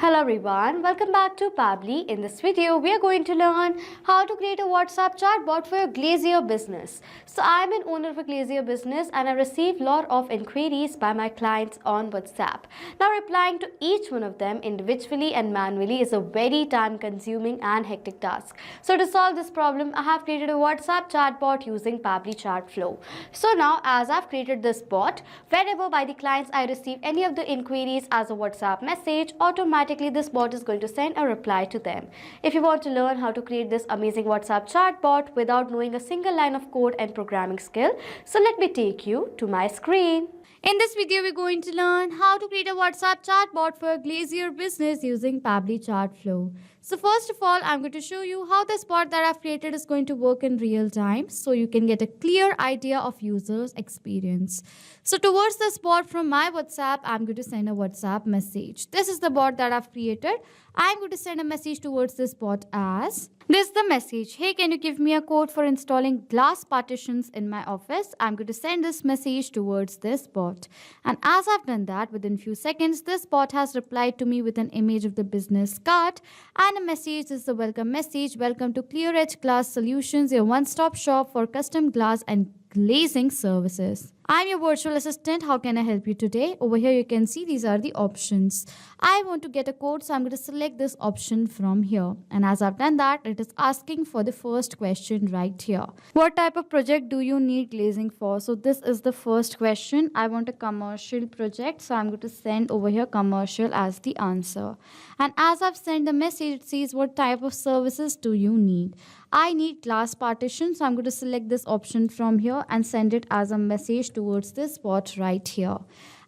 Hello everyone, welcome back to Pabbly. In this video, we are going to learn how to create a WhatsApp chatbot for your Glazier business. So I'm an owner of a Glazier business and I receive a lot of inquiries by my clients on WhatsApp. Now replying to each one of them individually and manually is a very time consuming and hectic task. So to solve this problem, I have created a WhatsApp chatbot using Pabbly Chatflow. So now as I've created this bot, whenever by the clients I receive any of the inquiries as a WhatsApp message, automatically this bot is going to send a reply to them. If you want to learn how to create this amazing WhatsApp chatbot without knowing a single line of code and programming skill, so let me take you to my screen. In this video, we're going to learn how to create a WhatsApp chatbot for a Glazier business using Pabbly Chatflow. So first of all, I'm going to show you how this bot that I've created is going to work in real time so you can get a clear idea of user's experience. So towards this bot from my WhatsApp, I'm going to send a WhatsApp message. This is the bot that I've created. I'm going to send a message towards this bot as this is the message. Hey, can you give me a code for installing glass partitions in my office? I'm going to send this message towards this bot. And as I've done that, within few seconds, this bot has replied to me with an image of the business card and a message. This is the welcome message. Welcome to Clear Edge Glass Solutions, your one-stop shop for custom glass and glazing services. I'm your virtual assistant. How can I help you today? Over here you can see these are the options. I want to get a code, so I'm going to select this option from here. And as I've done that, it is asking for the first question right here. What type of project do you need glazing for? So this is the first question. I want a commercial project, so I'm going to send over here commercial as the answer. And as I've sent the message, it says what type of services do you need? I need glass partition, so I'm going to select this option from here and send it as a message towards this bot right here.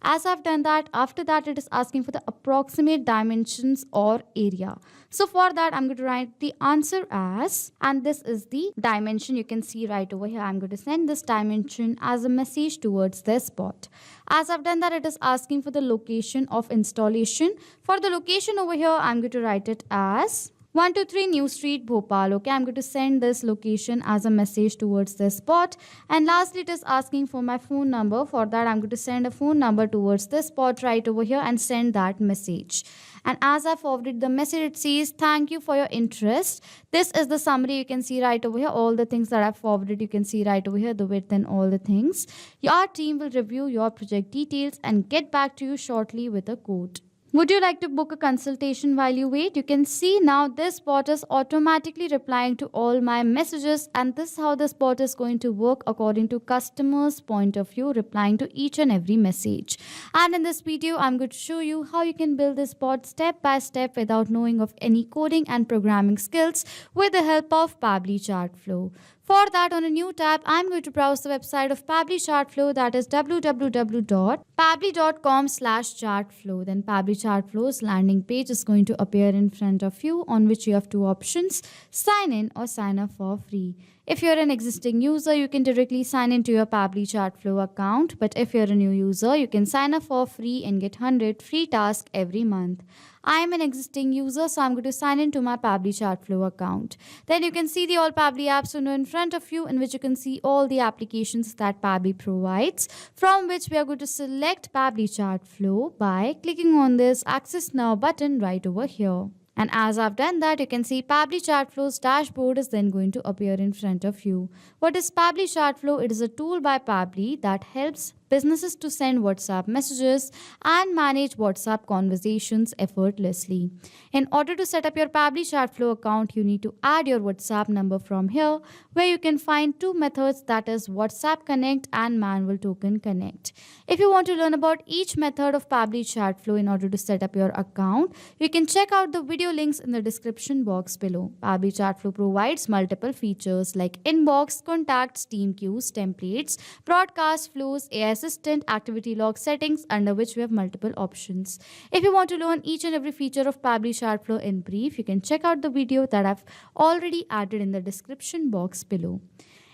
As I've done that, after that it is asking for the approximate dimensions or area. So for that, I'm going to write the answer as, and this is the dimension you can see right over here. I'm going to send this dimension as a message towards this bot. As I've done that, it is asking for the location of installation. For the location over here, I'm going to write it as 123 New Street, Bhopal. Okay, I'm going to send this location as a message towards this bot. And lastly, it is asking for my phone number. For that, I'm going to send a phone number towards this bot right over here and send that message. And as I forwarded the message, it says, thank you for your interest. This is the summary you can see right over here. All the things that I've forwarded, you can see right over here, the width and all the things. Your team will review your project details and get back to you shortly with a code. Would you like to book a consultation while you wait? You can see now this bot is automatically replying to all my messages, and this is how this bot is going to work according to customer's point of view, replying to each and every message. And in this video, I'm going to show you how you can build this bot step by step without knowing of any coding and programming skills with the help of Pabbly Chatflow. For that, on a new tab, I'm going to browse the website of Pabbly Chatflow, that is www.pabbly.com/chatflow. Then Pabbly Chatflow's landing page is going to appear in front of you, on which you have two options: sign in or sign up for free. If you're an existing user, you can directly sign into your Pabbly Chatflow account. But if you're a new user, you can sign up for free and get 100 free tasks every month. I am an existing user, so I'm going to sign into my Pabbly Chatflow account. Then you can see the all Pabbly apps window in front of you, in which you can see all the applications that Pabbly provides, from which we are going to select Pabbly Chatflow by clicking on this Access Now button right over here. And as I've done that, you can see Pabbly Chatflow's dashboard is then going to appear in front of you. What is Pabbly Chatflow? It is a tool by Pabbly that helps businesses to send WhatsApp messages and manage WhatsApp conversations effortlessly. In order to set up your Pabbly Chatflow account, you need to add your WhatsApp number from here, where you can find two methods, that is WhatsApp Connect and Manual Token Connect. If you want to learn about each method of Pabbly Chatflow in order to set up your account, you can check out the video links in the description box below. Pabbly Chatflow provides multiple features like inbox, contacts, team queues, templates, broadcast flows, AI assistant, activity log settings, under which we have multiple options. If you want to learn each and every feature of Pabbly Chatflow in brief, you can check out the video that I've already added in the description box below.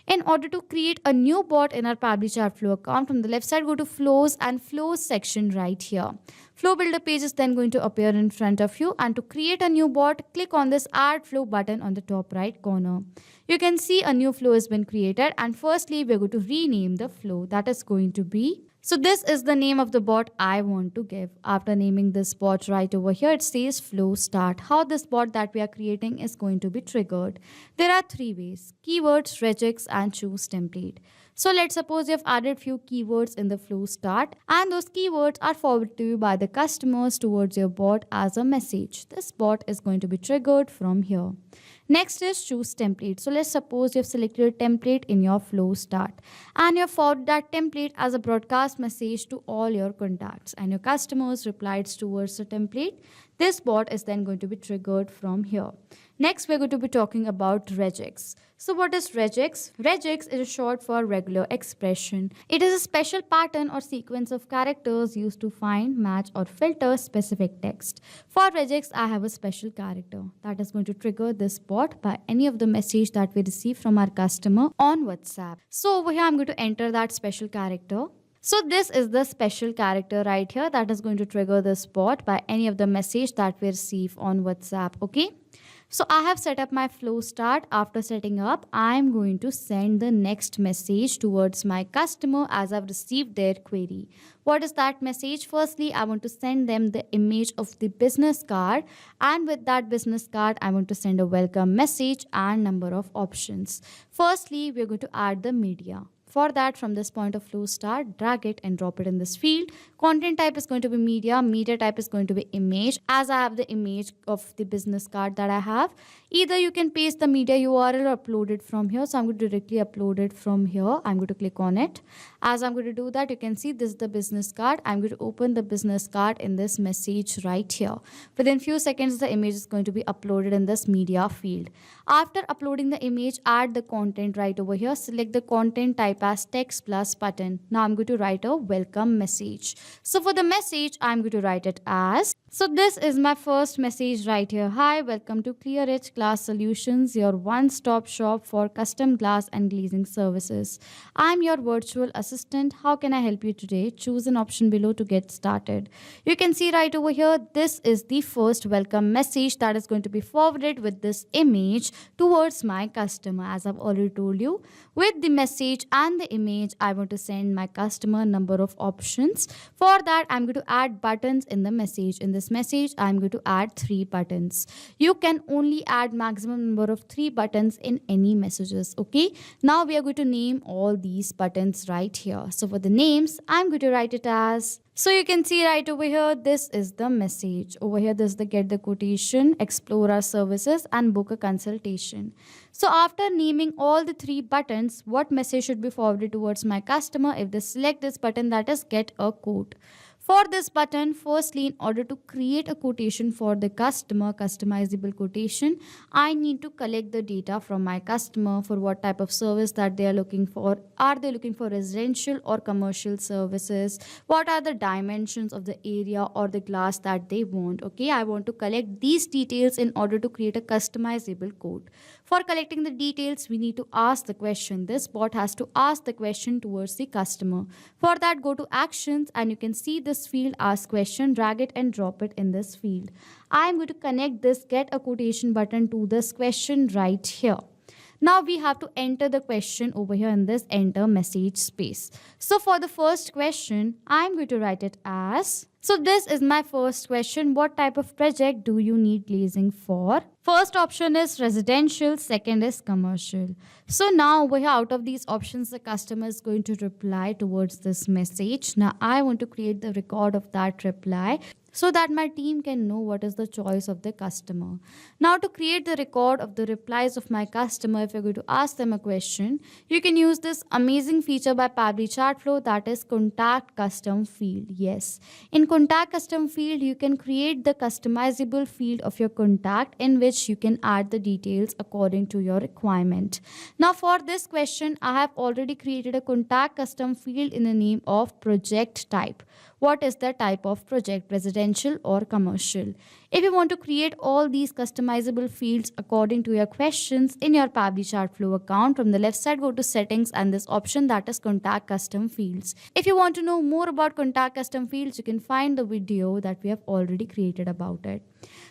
In order to create a new bot in our Pabbly Chatflow account, from the left side, go to Flows and Flows section right here. Flow Builder page is then going to appear in front of you, and to create a new bot, click on this Add Flow button on the top right corner. You can see a new flow has been created, and firstly, we're going to rename the flow. That is going to be So this is the name of the bot I want to give. After naming this bot right over here, it says flow start. How this bot that we are creating is going to be triggered. There are three ways: keywords, regex, and choose template. So let's suppose you have added few keywords in the flow start, and those keywords are forwarded to you by the customers towards your bot as a message. This bot is going to be triggered from here. Next is choose template. So let's suppose you have selected a template in your flow start and you have forwarded that template as a broadcast message to all your contacts and your customers replied towards the template. This bot is then going to be triggered from here. Next, we're going to be talking about regex. So what is regex? Regex is short for regular expression. It is a special pattern or sequence of characters used to find, match, or filter specific text. For regex, I have a special character that is going to trigger this bot by any of the message that we receive from our customer on WhatsApp. So over here, I'm going to enter that special character. So this is the special character right here that is going to trigger this bot by any of the message that we receive on WhatsApp. Okay. So I have set up my flow start. After setting up, I am going to send the next message towards my customer as I've received their query. What is that message? Firstly, I want to send them the image of the business card, and with that business card, I want to send a welcome message and number of options. Firstly, we're going to add the media. For that, from this point of flow start, drag it and drop it in this field. Content type is going to be media type is going to be image, as I have the image of the business card that I have. Either you can paste the media URL or upload it from here. So I'm going to directly upload it from here. I'm going to click on it. As I'm going to do that, you can see this is the business card. I'm going to open the business card in this message right here. Within few seconds, the image is going to be uploaded in this media field. After uploading the image, add the content right over here. Select the content type as text plus button. Now I'm going to write a welcome message. So for the message, I'm going to write it as, so this is my first message right here. Hi, welcome to ClearEdge Glass Solutions, your one-stop shop for custom glass and glazing services. I'm your virtual assistant. How can I help you today? Choose an option below to get started. You can see right over here, this is the first welcome message that is going to be forwarded with this image towards my customer. As I've already told you, with the message and the image, I want to send my customer number of options. For that, I'm going to add buttons in the message. In this message, I'm going to add 3 buttons. You can only add maximum number of 3 buttons in any messages. Okay. Now we are going to name all these buttons right here. So for the names, I'm going to write it as, so you can see right over here, this is the message. Over here, this is the get the quotation, explore our services, and book a consultation. So after naming all the 3 buttons, what message should be forwarded towards my customer if they select this button, that is get a quote. For this button, firstly, in order to create a quotation for the customer, customizable quotation, I need to collect the data from my customer for what type of service that they are looking for. Are they looking for residential or commercial services? What are the dimensions of the area or the glass that they want? Okay, I want to collect these details in order to create a customizable quote. For collecting the details, we need to ask the question. This bot has to ask the question towards the customer. For that, go to actions and you can see this field ask question, drag it and drop it in this field. I am going to connect this get a quotation button to this question right here. Now we have to enter the question over here in this enter message space. So for the first question, I'm going to write it as, so this is my first question. What type of project do you need glazing for? First option is residential, second is commercial. So now over here, out of these options, the customer is going to reply towards this message. Now I want to create the record of that reply so that my team can know what is the choice of the customer. Now to create the record of the replies of my customer, if you're going to ask them a question, you can use this amazing feature by Pabbly Chatflow, that is contact custom field. Yes, in contact custom field, you can create the customizable field of your contact in which you can add the details according to your requirement. Now for this question, I have already created a contact custom field in the name of project type. What is the type of project, residential or commercial? If you want to create all these customizable fields according to your questions in your Pabbly Chatflow account, from the left side go to settings and this option that is contact custom fields. If you want to know more about contact custom fields, you can find the video that we have already created about it.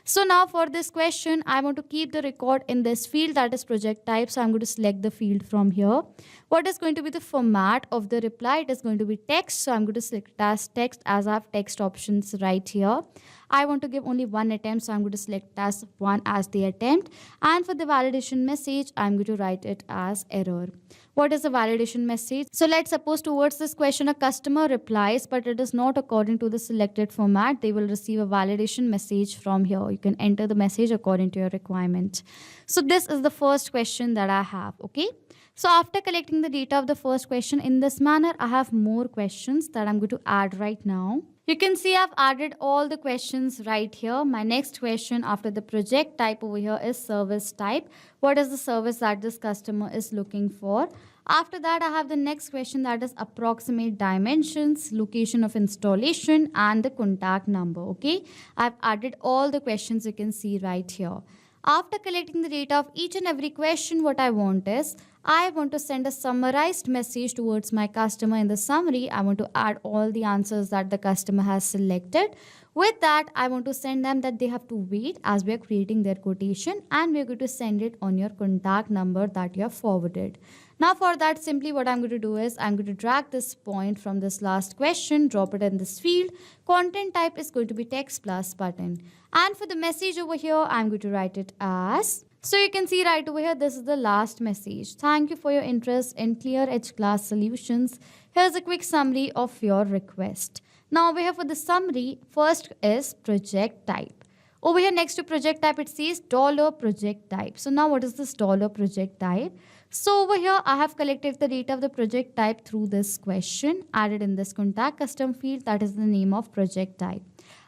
So now for this question, I want to keep the record in this field that is project type. So I'm going to select the field from here. What is going to be the format of the reply? It is going to be text. So I'm going to select it as text as I have text options right here. I want to give only one attempt. So I'm going to select as one as the attempt. And for the validation message, I'm going to write it as error. What is the validation message? So let's suppose towards this question a customer replies, but it is not according to the selected format. They will receive a validation message from here. You can enter the message according to your requirement. So this is the first question that I have. Okay. So after collecting the data of the first question in this manner, I have more questions that I'm going to add right now. You can see I've added all the questions right here. My next question after the project type over here is service type. What is the service that this customer is looking for? After that, I have the next question that is approximate dimensions, location of installation, and the contact number. Okay, I've added all the questions you can see right here. After collecting the data of each and every question, what I want is, I want to send a summarized message towards my customer. In the summary, I want to add all the answers that the customer has selected. With that, I want to send them that they have to wait as we are creating their quotation, and we are going to send it on your contact number that you have forwarded. Now for that, simply what I'm going to do is I'm going to drag this point from this last question, drop it in this field. Content type is going to be text plus button. And for the message over here, I'm going to write it as. So you can see right over here, this is the last message. Thank you for your interest in Clear Edge Class Solutions. Here's a quick summary of your request. Now over here for the summary, first is project type. Over here next to project type, it says $project type. So now what is this $project type? So over here, I have collected the data of the project type through this question, added in this contact custom field, that is the name of project type.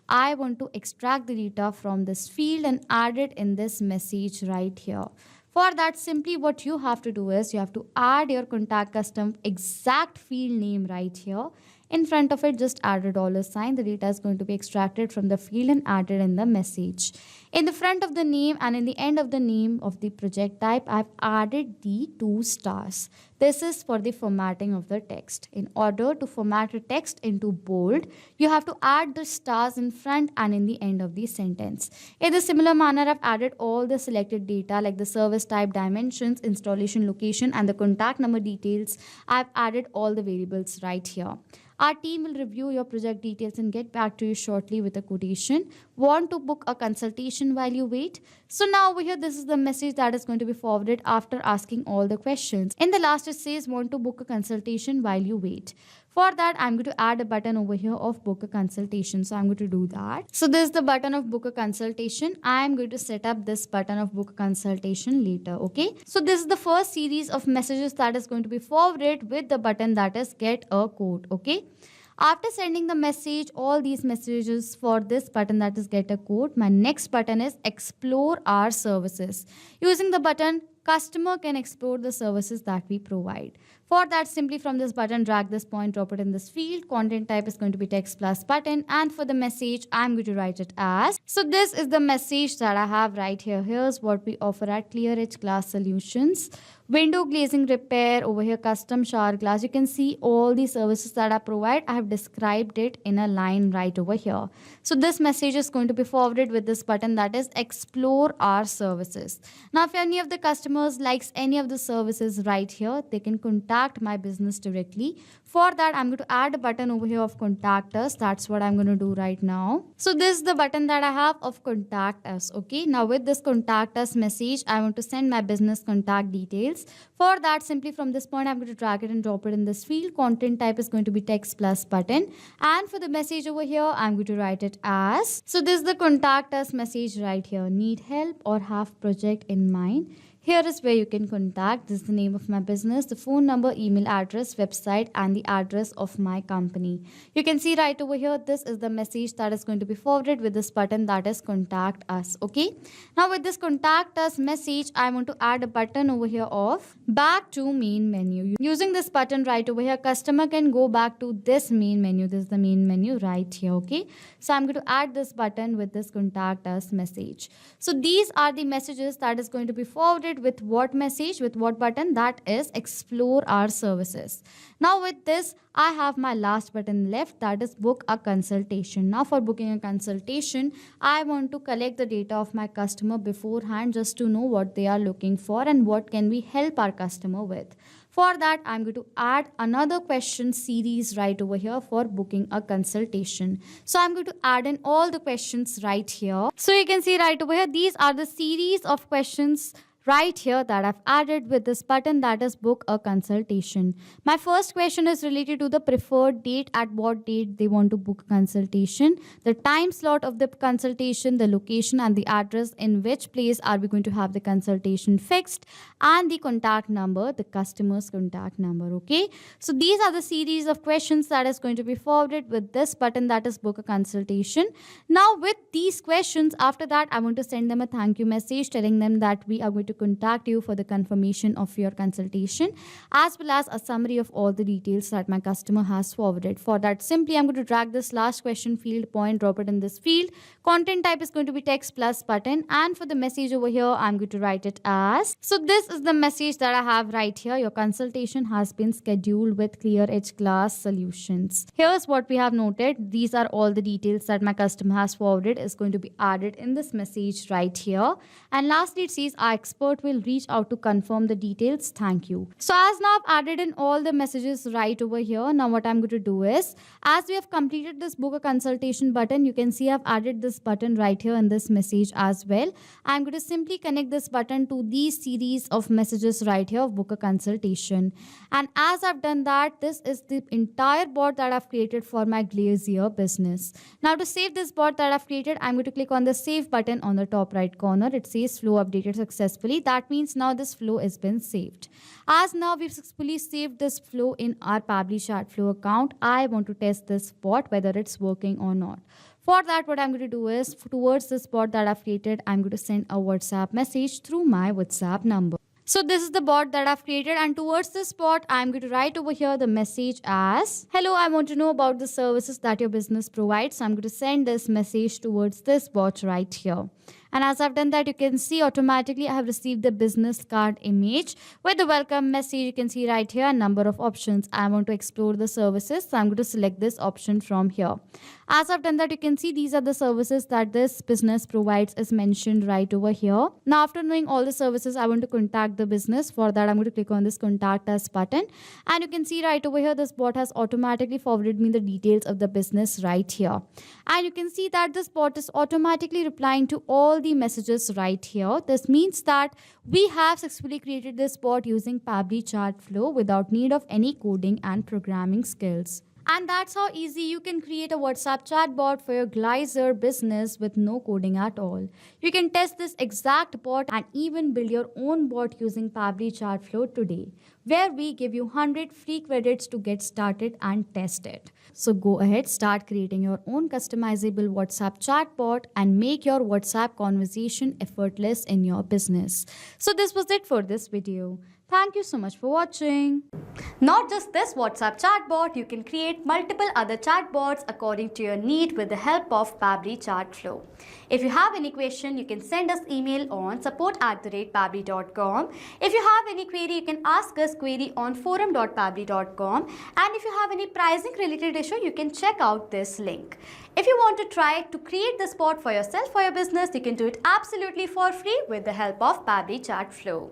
I want to extract the data from this field and add it in this message right here. For that, simply what you have to do is you have to add your contact custom exact field name right here. In front of it, just add a $sign. The data is going to be extracted from the field and added in the message. In the front of the name and in the end of the name of the project type, I've added the 2 stars. This is for the formatting of the text. In order to format a text into bold, you have to add the stars in front and in the end of the sentence. In a similar manner, I've added all the selected data like the service type, dimensions, installation location, and the contact number details. I've added all the variables right here. Our team will review your project details and get back to you shortly with a quotation. Want to book a consultation while you wait? So now over here, this is the message that is going to be forwarded after asking all the questions. In the last, it says want to book a consultation while you wait. For that, I'm going to add a button over here of book a consultation. So I'm going to do that. So this is the button of book a consultation. I'm going to set up this button of book a consultation later. Okay. So this is the first series of messages that is going to be forwarded with the button that is get a quote. Okay. After sending the message, all these messages for this button that is get a quote, my next button is explore our services. Using the button, customer can explore the services that we provide. For that, simply from this button, drag this point, drop it in this field. Content type is going to be text plus button. And for the message, I'm going to write it as. So this is the message that I have right here. Here's what we offer at Clear Edge Glass Solutions. Window glazing repair, over here custom shower glass. You can see all the services that I provide. I have described it in a line right over here. So this message is going to be forwarded with this button that is explore our services. Now if any of the customers likes any of the services right here, they can contact my business directly. For that, I'm going to add a button over here of contact us. That's what I'm going to do right now. So this is the button that I have of contact us. Okay. Now with this contact us message, I want to send my business contact details. For that, simply from this point, I'm going to drag it and drop it in this field. Content type is going to be text plus button. And for the message over here, I'm going to write it as. So this is the contact us message right here. Need help or have project in mind? Here is where you can contact. This is the name of my business, the phone number, email address, website, and the the address of my company. You can see right over here, this is the message that is going to be forwarded with this button, that is contact us. Okay. Now with this contact us message, I want to add a button over here of back to main menu. Using this button right over here, customer can go back to this main menu. This is the main menu right here. Okay. So I'm going to add this button with this contact us message. So these are the messages that is going to be forwarded with what message, with what button, that is explore our services. Now with this, I have my last button left, that is book a consultation. Now for booking a consultation, I want to collect the data of my customer beforehand just to know what they are looking for and what can we help our customer with. For that, I'm going to add another question series right over here for booking a consultation. So I'm going to add in all the questions right here. So you can see right over here, these are the series of questions right here that I've added with this button, that is book a consultation. My first question is related to the preferred date, at what date they want to book a consultation, the time slot of the consultation, the location and the address, in which place are we going to have the consultation fixed, and the contact number, the customer's contact number. Okay, so these are the series of questions that is going to be forwarded with this button, that is book a consultation. Now with these questions, after that I want to send them a thank you message telling them that we are going to contact you for the confirmation of your consultation, as well as a summary of all the details that my customer has forwarded. For that, simply I'm going to drag this last question field point, drop it in this field. Content type is going to be text plus button, and for the message over here, I'm going to write it as, so this is the message that I have right here: your consultation has been scheduled with Clear Edge Glass Solutions. Here's what we have noted. These are all the details that my customer has forwarded is going to be added in this message right here. And lastly, it says our expert will reach out to confirm the details. Thank you. So as now I've added in all the messages right over here. Now what I'm going to do is, as we have completed this book a consultation button, you can see I've added this button right here in this message as well. I'm going to simply connect this button to these series of messages right here of book a consultation. And as I've done that, this is the entire bot that I've created for my Glazier business. Now to save this bot that I've created, I'm going to click on the save button on the top right corner. It says flow updated successfully. That means now this flow has been saved. As now we've successfully saved this flow in our Pabbly Chatflow account, I want to test this bot whether it's working or not. For that, what I'm going to do is, towards this bot that I've created, I'm going to send a WhatsApp message through my WhatsApp number. So this is the bot that I've created, and towards this bot, I'm going to write over here the message as, hello, I want to know about the services that your business provides. So I'm going to send this message towards this bot right here. And as I've done that, you can see automatically I have received the business card image with the welcome message. You can see right here a number of options. I want to explore the services, so I'm going to select this option from here. As I've done that, you can see these are the services that this business provides is mentioned right over here. Now after knowing all the services, I want to contact the business. For that, I'm going to click on this contact us button, and you can see right over here this bot has automatically forwarded me the details of the business right here. And you can see that this bot is automatically replying to all the messages right here. This means that we have successfully created this bot using Pabbly Chatflow without need of any coding and programming skills. And that's how easy you can create a WhatsApp chatbot for your Glazier business with no coding at all. You can test this exact bot and even build your own bot using Pabbly Chatflow today, where we give you 100 free credits to get started and test it. So go ahead, start creating your own customizable WhatsApp chatbot and make your WhatsApp conversation effortless in your business. So this was it for this video. Thank you so much for watching. Not just this WhatsApp chatbot, you can create multiple other chatbots according to your need with the help of Pabbly Chatflow. If you have any question, you can send us email on support@pabbly.com. If you have any query, you can ask us query on forum.pabbly.com. And if you have any pricing related issue, you can check out this link. If you want to try to create this bot for yourself, for your business, you can do it absolutely for free with the help of Pabbly Chatflow.